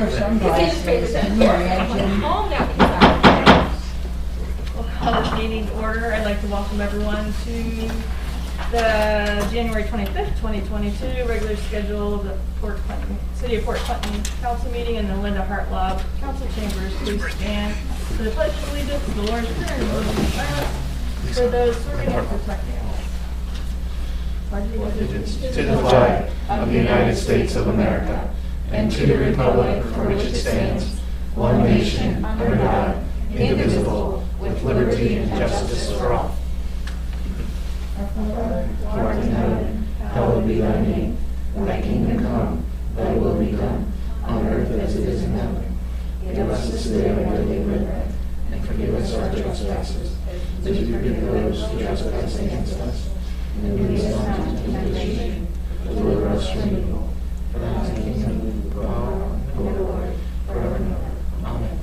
wear sunglasses. Calm down. We'll call this meeting to order. I'd like to welcome everyone to the January 25th, 2022 regular schedule of the City of Port Clinton Council meeting in the Linda Hartlaub Council Chambers. Please stand for the Pledge of Allegiance to the Lord's Prayer and vote in silence for those serving and protecting us. Allegiance to the flag of the United States of America and to the republic for which it stands, one nation, under God, indivisible, with liberty and justice for all. Our Father, who art in heaven, hallowed be thy name. Thy kingdom come, thy will be done, on earth as it is in heaven. Give us this day our daily bread, and forgive us our trespasses, as we forgive those who trespass against us. And lead us not into temptation, but deliver us from evil. For thine is the kingdom, the power, and the glory, forever and ever. Amen.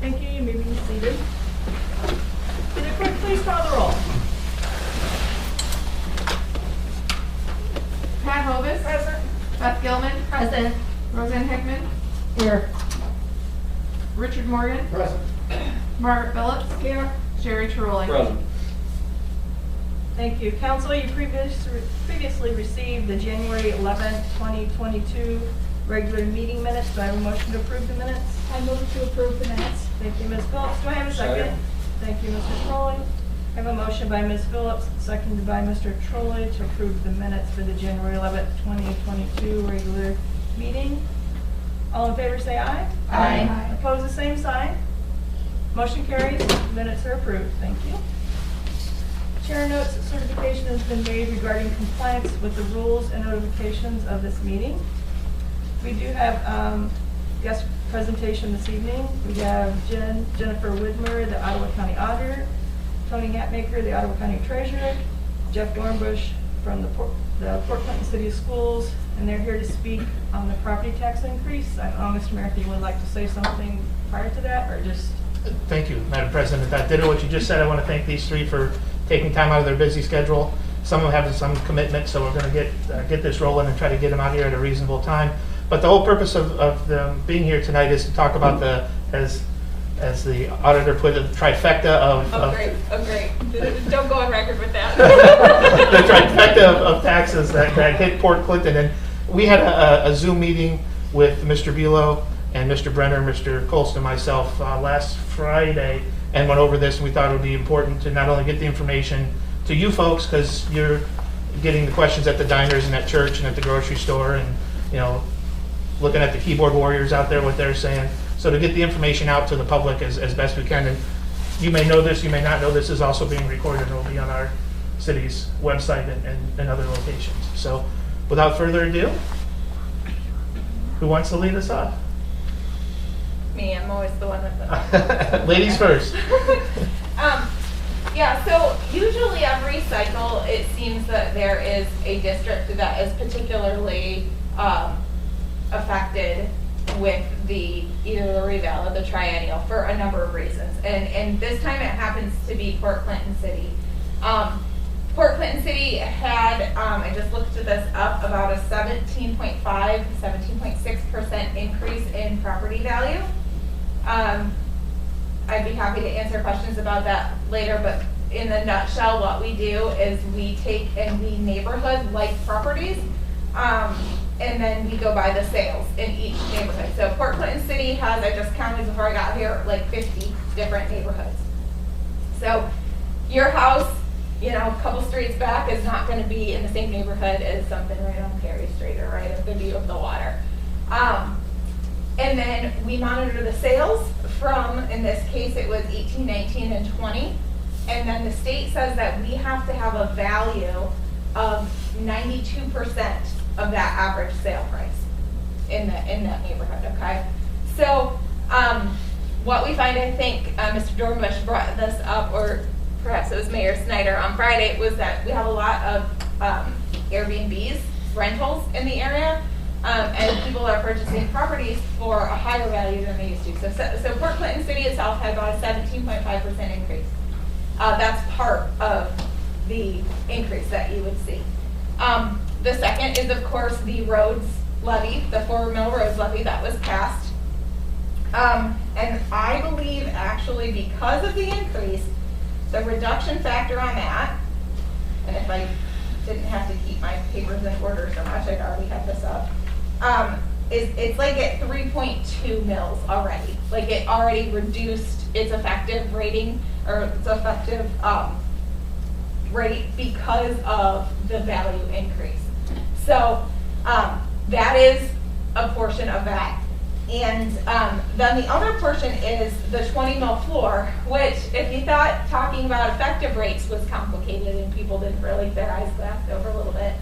Thank you. You may be seated. Will the clerk please call the roll? Pat Hovis. Present. Beth Gilman. Present. Roseanne Hickman. here. Richard Morgan. Present. Margaret Phillips. Here. Sherry Trulli. Present. Thank you. Council, you previously received the January 11th, 2022 regular meeting minutes. Do I have a motion to approve the minutes? I move to approve the minutes. Thank you, Ms. Phillips. Do I have a second? Thank you, Mr. Trolley. I have a motion by Ms. Phillips, seconded by Mr. Trolley to approve the minutes for the January 11th, 2022 regular meeting. All in favor say aye. Aye. Opposed, the same sign. Motion carries. Minutes are approved. Thank you. Chair notes that certification has been made regarding compliance with the rules and notifications of this meeting. We do have guest presentation this evening. We have Jennifer Widmer, the Ottawa County Auditor, Tony Hatmaker, the Ottawa County Treasurer, Jeff Dornbush from the Port Clinton City Schools, and they're here to speak on the property tax increase. I don't know, Mr. Mayor, if you would like to say something prior to that, or just... Thank you, Madam President. I did what you just said. I want to thank these three for taking time out of their busy schedule. Some of them have some commitment, so we're going to get this rolling and try to get them out here at a reasonable time. But the whole purpose of them being here tonight is to talk about the, as the auditor put it, the trifecta of... Great. Don't go on record with that. the trifecta of taxes that hit Port Clinton. And we had a Zoom meeting with Mr. Bulow and Mr. Brenner, Mr. Colston, and myself last Friday, and went over this, and we thought it would be important to not only get the information to you folks, because you're getting the questions at the diners and at church and at the grocery store, and looking at the keyboard warriors out there, what they're saying. So to get the information out to the public as best we can. And you may know this, you may not know this is also being recorded, and it will be on our city's website and other locations. So without further ado, who wants to lead us off? Me, I'm always the one with the... Ladies first. Yeah, so usually every cycle it seems that there is a district that is particularly affected with either the revale or the triennial for a number of reasons. And this time it happens to be Port Clinton City. Port Clinton City had, I just looked this up, about a 17.5, 17.6% increase in property value. I'd be happy to answer questions about that later, but in the nutshell, what we do is we take and we neighborhood-like properties, and then we go by the sales in each neighborhood. So Port Clinton City has, I just counted before I got here, like 50 different neighborhoods. So your house, a couple streets back is not going to be in the same neighborhood as something right on Perry Street or right at the view of the water. And then we monitor the sales from, in this case, it was 18, 19, and 20. And then the state says that we have to have a value of 92% of that average sale price in that neighborhood, okay? So what we find, I think Mr. Dornbush brought this up, or perhaps it was Mayor Snyder on Friday, was that we have a lot of Airbnbs, rentals in the area. And people are purchasing properties for a higher value than they used to. So Port Clinton City itself had about a 17.5% increase. That's part of the increase that you would see. The second is, of course, the roads levy, the 4 mill roads levy that was passed. And I believe actually because of the increase, the reduction factor on that, and if I didn't have to keep my papers in order so much, I'd already have this up, it's like at 3.2 mils already. Like it already reduced its effective rating, or its effective rate because of the value increase. So that is a portion of that. And then the other portion is the 20 mil floor, which if you thought talking about effective rates was complicated and people didn't really, their eyes glassed over a little bit,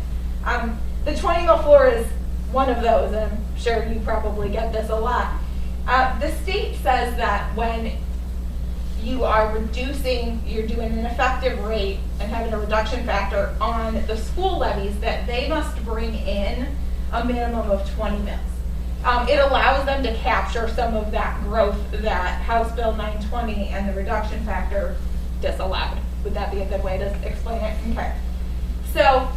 the 20 mil floor is one of those, and I'm sure you probably get this a lot. The state says that when you are reducing, you're doing an effective rate and having a reduction factor on the school levies, that they must bring in a minimum of 20 mils. It allows them to capture some of that growth that House Bill 920 and the reduction factor disallowed. Would that be a good way to explain it? Okay. So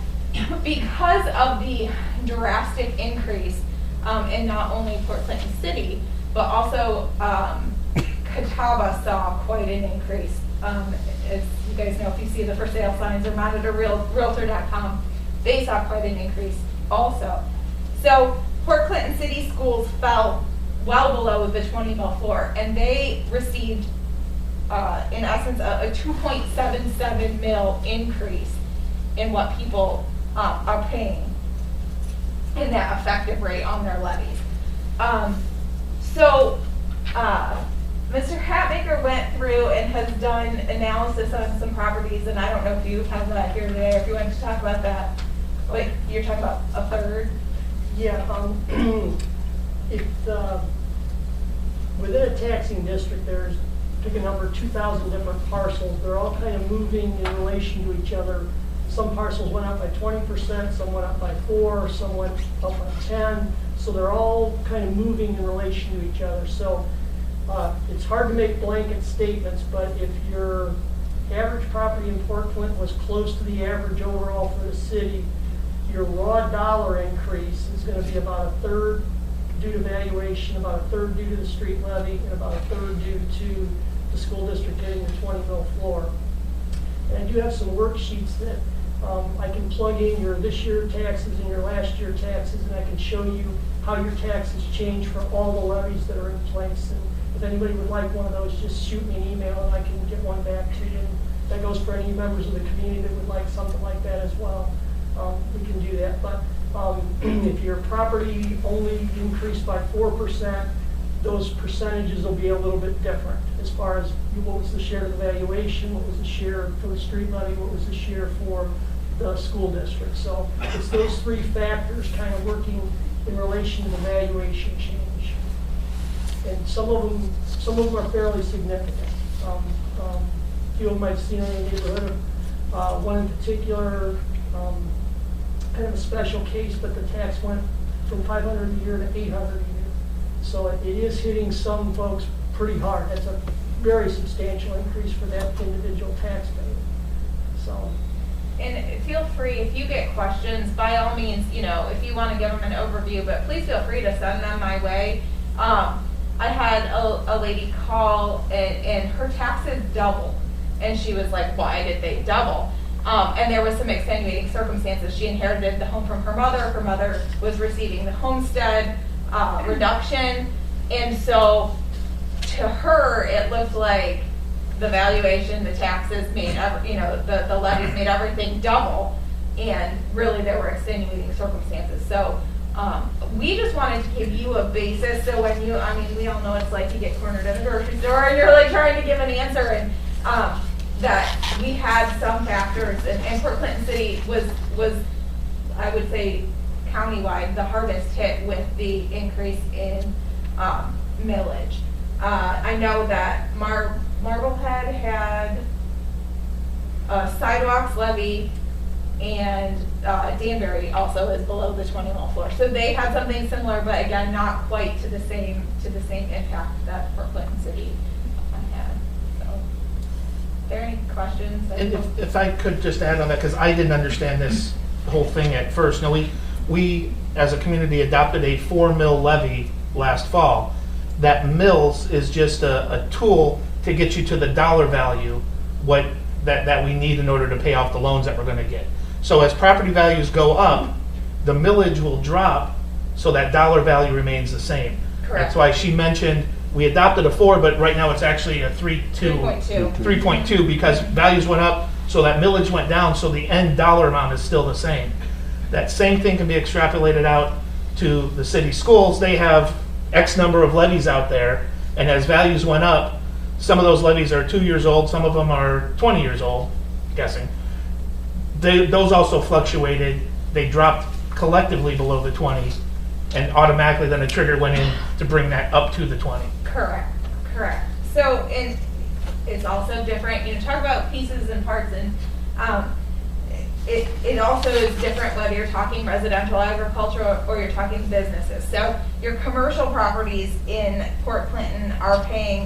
because of the drastic increase in not only Port Clinton City, but also Catawba saw quite an increase. As you guys know, if you see the for sale signs or monitorrealtor.com, they saw quite an increase also. So Port Clinton City schools fell well below the 20 mil floor, and they received, in essence, a 2.77 mil increase in what people are paying in that effective rate on their levies. Mr. Hatmaker went through and has done analysis on some properties, and I don't know if you have that here today, or if you want to talk about that. Wait, you're talking about a third? Yeah, within a taxing district, there's, pick a number, 2,000 different parcels. They're all kind of moving in relation to each other. Some parcels went up by 20%, some went up by 4%, some went up by 10%. So they're all kind of moving in relation to each other. So it's hard to make blanket statements, but if your average property in Port Clinton was close to the average overall for the city, your raw dollar increase is going to be about a third due to valuation, about a third due to the street levy, and about a third due to the school district getting the 20 mil floor. And I do have some worksheets that I can plug in your this year taxes and your last year taxes, and I can show you how your taxes change for all the levies that are in place. And if anybody would like one of those, just shoot me an email and I can get one back to you. And that goes for any members of the community that would like something like that as well. We can do that. But if your property only increased by 4%, those percentages will be a little bit different as far as what was the share of the valuation, what was the share for the street levy, what was the share for the school district. So it's those three factors kind of working in relation to the valuation change. And some of them are fairly significant. A few of them I've seen in the neighborhood. One in particular, kind of a special case, but the tax went from $500 a year to $800 a year. So it is hitting some folks pretty hard. That's a very substantial increase for that individual taxpayer. So. And feel free, if you get questions, by all means, if you want to give them an overview, but please feel free to send them my way. I had a lady call and her taxes doubled. And she was like, why did they double? And there was some extenuating circumstances. She inherited the home from her mother. Her mother was receiving the homestead reduction. And so to her, it looked like the valuation, the taxes made, the levies made everything double. And really there were extenuating circumstances. So we just wanted to give you a basis. So when we all know it's like you get cornered at a grocery store and you're like trying to give an answer, and that we had some factors, and Port Clinton City was, I would say, countywide, the hardest hit with the increase in millage. I know that Marblehead had a sidewalks levy, and Danbury also is below the 20 mil floor. So they had something similar, but again, not quite to the same impact that Port Clinton City had. So, are there any questions? And if I could just add on that, because I didn't understand this whole thing at first. Now, we as a community adopted a 4 mil levy last fall. That mills is just a tool to get you to the dollar value that we need in order to pay off the loans that we're going to get. So as property values go up, the millage will drop, so that dollar value remains the same. Correct. That's why she mentioned we adopted a 4, but right now it's actually a 3.2. 3.2 because values went up, so that millage went down, so the end dollar amount is still the same. That same thing can be extrapolated out to the city schools. They have X number of levies out there, and as values went up, some of those levies are 2 years old, some of them are 20 years old, guessing. Those also fluctuated. They dropped collectively below the 20, and automatically then a trigger went in to bring that up to the 20. Correct. So it's also different, talk about pieces and parts, and it also is different whether you're talking residential agriculture or you're talking businesses. So your commercial properties in Port Clinton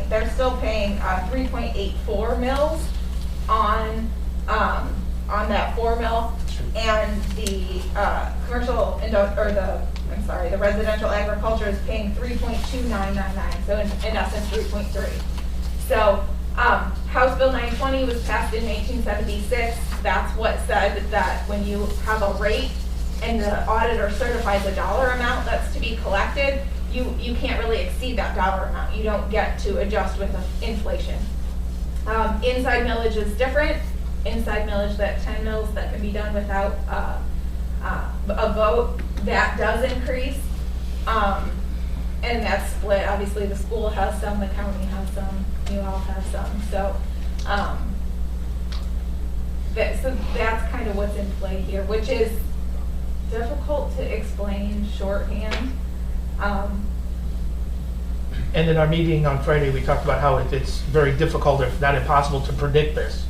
they're still paying 3.84 mils on that 4 mil, and the the residential agriculture is paying 3.2999, so in essence 3.3. So House Bill 920 was passed in 1876. That's what said that when you have a rate and the auditor certifies a dollar amount that's to be collected, you can't really exceed that dollar amount. You don't get to adjust with inflation. Inside millage is different. Inside millage, that 10 mils that can be done without a vote, that does increase. And that's split. Obviously, the school has some, the county has some, you all have some. So, that's kind of what's in play here, which is difficult to explain shorthand. And in our meeting on Friday, we talked about how it's very difficult, if not impossible, to predict this.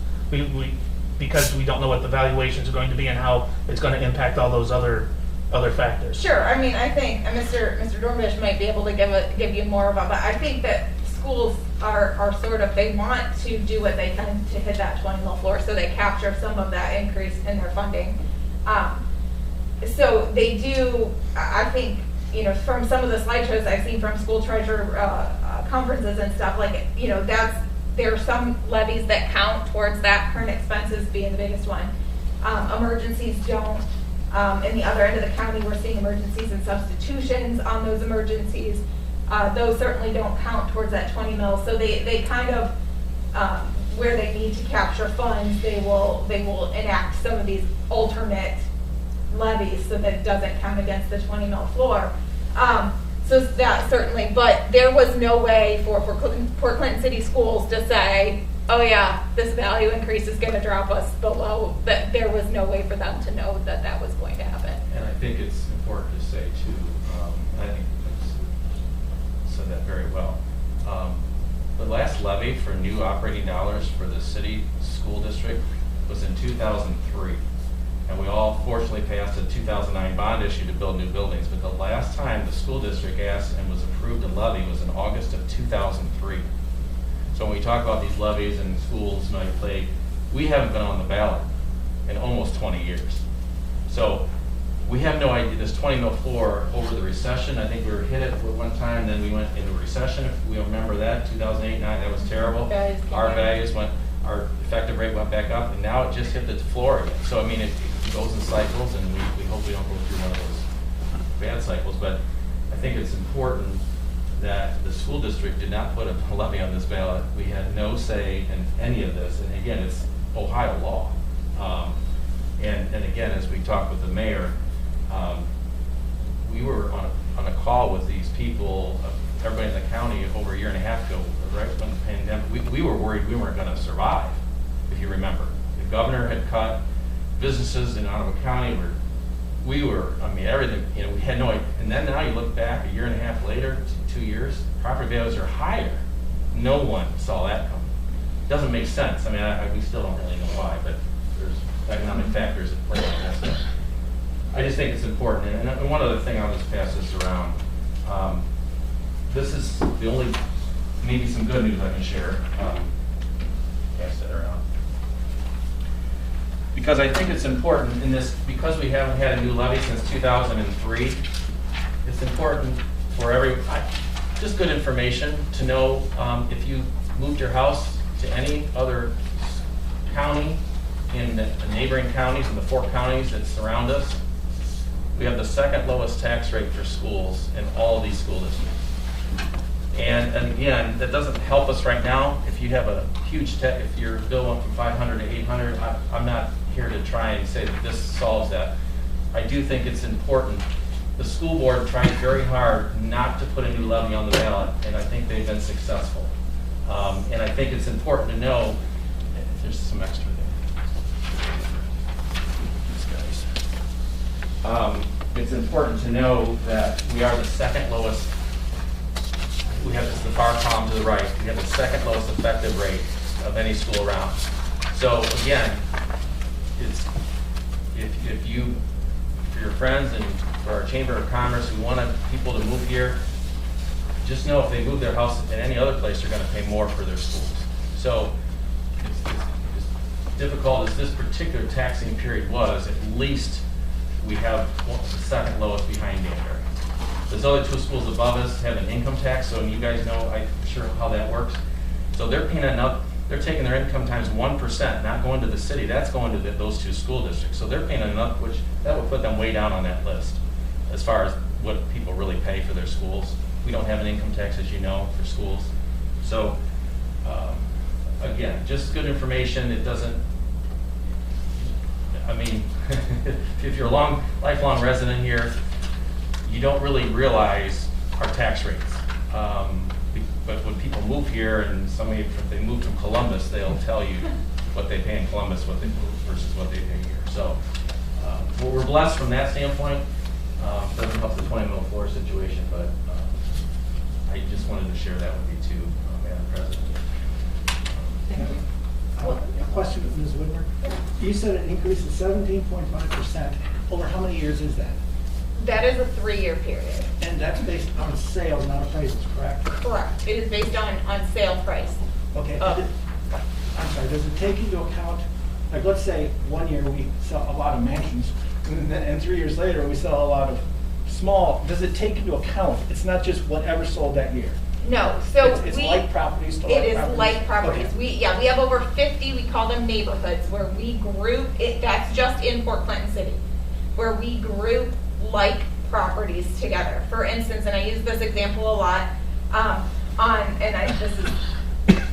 Because we don't know what the valuations are going to be and how it's going to impact all those other factors. Sure. I mean, I think Mr. Dornbush might be able to give you more about that. I think that schools are sort of, they want to do what they can to hit that 20 mil floor, so they capture some of that increase in their funding. So they do, I think, from some of the slideshows I've seen from school treasurer conferences and stuff, like, there are some levies that count towards that, current expenses being the biggest one. Emergencies don't. In the other end of the county, we're seeing emergencies and substitutions on those emergencies. Those certainly don't count towards that 20 mil. So they kind of, where they need to capture funds, they will enact some of these alternate levies so that it doesn't count against the 20 mil floor. So that certainly, but there was no way for Port Clinton City Schools to say, oh yeah, this value increase is going to drop us below, that there was no way for them to know that that was going to happen. And I think it's important to say too, I think you said that very well. The last levy for new operating dollars for the city school district was in 2003. And we all fortunately passed a 2009 bond issue to build new buildings, but the last time the school district asked and was approved a levy was in August of 2003. So when we talk about these levies and schools might play, we haven't been on the ballot in almost 20 years. So we have no idea, this 20 mil floor over the recession, I think we were hit it for one time, then we went into recession, if we remember that, 2008, 9, that was terrible. Our values went, our effective rate went back up, and now it just hit the floor again. So I mean, it goes in cycles, and we hope we don't go through one of those bad cycles, but I think it's important that the school district did not put a levy on this ballot. We had no say in any of this, and again, it's Ohio law. And again, as we talked with the mayor, we were on a call with these people, everybody in the county over a year and a half ago, right when the pandemic, we were worried we weren't going to survive, if you remember. The governor had cut businesses in Ottawa County, I mean, everything, we had no idea. And then now you look back a year and a half later, 2 years, property values are higher. No one saw that coming. It doesn't make sense. I mean, we still don't really know why, but there's economic factors at play on that. I just think it's important. And one other thing, I'll just pass this around. This is the only, maybe some good news I can share. Pass that around. because I think it's important in this, because we haven't had a new levy since 2003, it's important for just good information to know if you moved your house to any other county in the neighboring counties, in the 4 counties that surround us, we have the second lowest tax rate for schools in all of these school districts. And again, that doesn't help us right now. If you have a huge if your bill went from 500 to 800, I'm not here to try and say that this solves that. I do think it's important. The school board tried very hard not to put a new levy on the ballot, and I think they've been successful. And I think it's important to know, there's some extra there. These guys. It's important to know that we are the second lowest. We have the bar column to the right. We have the second lowest effective rate of any school around. So again, it's if you, for your friends and for our Chamber of Commerce who wanted people to move here, just know if they move their house in any other place, they're going to pay more for their schools. So as difficult as this particular taxing period was, at least we have the second lowest behind Danbury. Those other 2 schools above us have an income tax, so you guys know, I'm sure how that works. So they're paying enough, they're taking their income times 1%, not going to the city, that's going to those 2 school districts. So they're paying enough, which that would put them way down on that list as far as what people really pay for their schools. We don't have an income tax, as you know, for schools. So again, just good information. It doesn't, I mean, if you're a lifelong resident here, you don't really realize our tax rates. But when people move here, and if they move from Columbus, they'll tell you what they pay in Columbus versus what they pay here. So we're blessed from that standpoint. Doesn't help the 2004 situation, but I just wanted to share that with you too, Madam President. A question, Ms. Whitmer. You said an increase of 17.5%. Over how many years is that? That is a 3-year period. And that's based on sales, not appraisals, correct? Correct. It is based on sale price. Okay. I'm sorry, does it take into account, like let's say 1 year we sell a lot of mansions, and 3 years later we sell a lot of small, does it take into account, it's not just whatever sold that year? No, so It's like properties to like It properties? is like properties. Okay. We have over 50, we call them neighborhoods, where we group, that's just in Port Clinton City, where we group like properties together. For instance, and I use this example a lot, this is,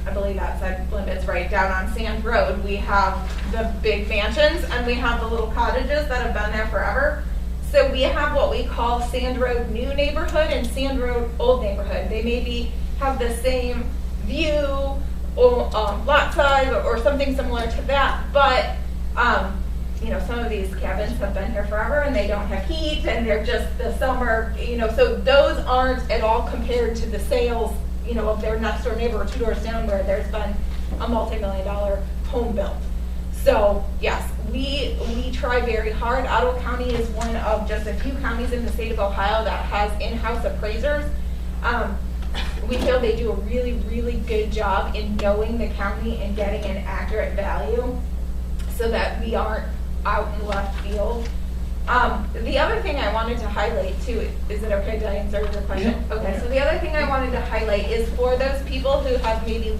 I believe outside limits, right down on Sand Road, we have the big mansions and we have the little cottages that have been there forever. So we have what we call Sand Road New Neighborhood and Sand Road Old Neighborhood. They maybe have the same view or lot size or something similar to that, but some of these cabins have been here forever and they don't have heat and they're just the summer, so those aren't at all compared to the sales, of their next door neighbor or 2 doors down where there's been a multi-million-dollar home built. So yes, we try very hard. Ottawa County is one of just a few counties in the state of Ohio that has in-house appraisers. We feel they do a really, really good job in knowing the county and getting an accurate value so that we aren't out in left field. The other thing I wanted to highlight too, is it okay to answer your question? Yeah. Okay, so the other thing I wanted to highlight is for those people who have maybe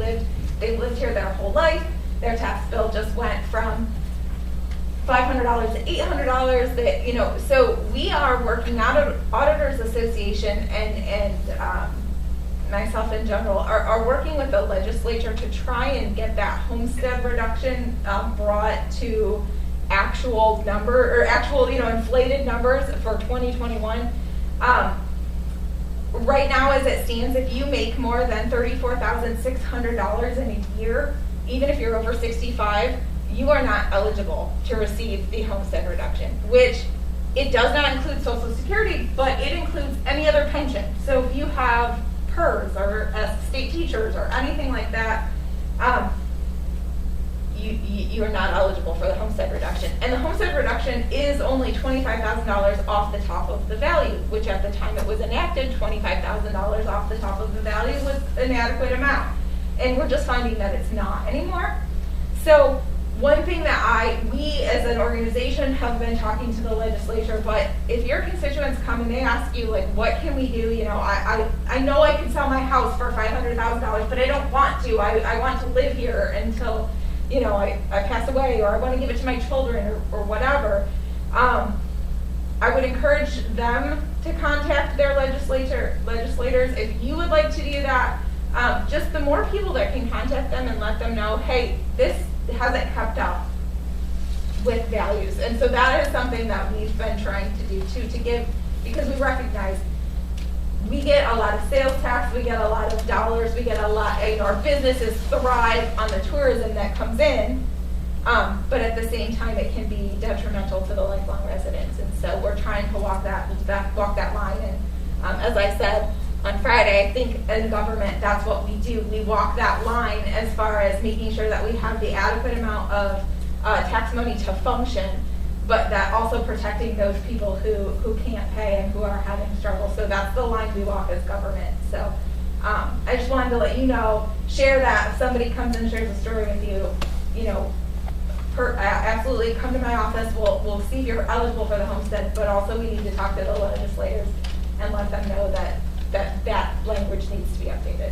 they've lived here their whole life, their tax bill just went from $500 to $800, so we are working out Auditors Association and myself in general are working with the legislature to try and get that homestead reduction brought to actual inflated numbers for 2021. Right now, as it stands, if you make more than $34,600 in a year, even if you're over 65, you are not eligible to receive the homestead reduction, which it does not include Social Security, but it includes any other pension. So if you have PERS or state teachers or anything like that, you are not eligible for the homestead reduction. And the homestead reduction is only $25,000 off the top of the value, which at the time it was enacted, $25,000 off the top of the value was an adequate amount. And we're just finding that it's not anymore. So one thing that we as an organization have been talking to the legislature, but if your constituents come and they ask you, like, what can we do? You know, I know I can sell my house for $500,000, but I don't want to. I want to live here until, you know, I pass away, or I want to give it to my children, or whatever. I would encourage them to contact their legislators. If you would like to do that, just the more people that can contact them and let them know, hey, this hasn't kept up with values. And so that is something that we've been trying to do too, to give, because we recognize we get a lot of sales tax, we get a lot of dollars, we get a lot, you know, our businesses thrive on the tourism that comes in, but at the same time it can be detrimental to the lifelong residents. And so we're trying to walk that line. And as I said on Friday, I think in government that's what we do. We walk that line as far as making sure that we have the adequate amount of tax money to function, but that also protecting those people who can't pay and who are having struggles. So that's the line we walk as government. So I just wanted to let you know, share that. If somebody comes and shares a story with you, you know, absolutely come to my office. We'll see if you're eligible for the homestead, but also we need to talk to the legislators and let them know that language needs to be updated.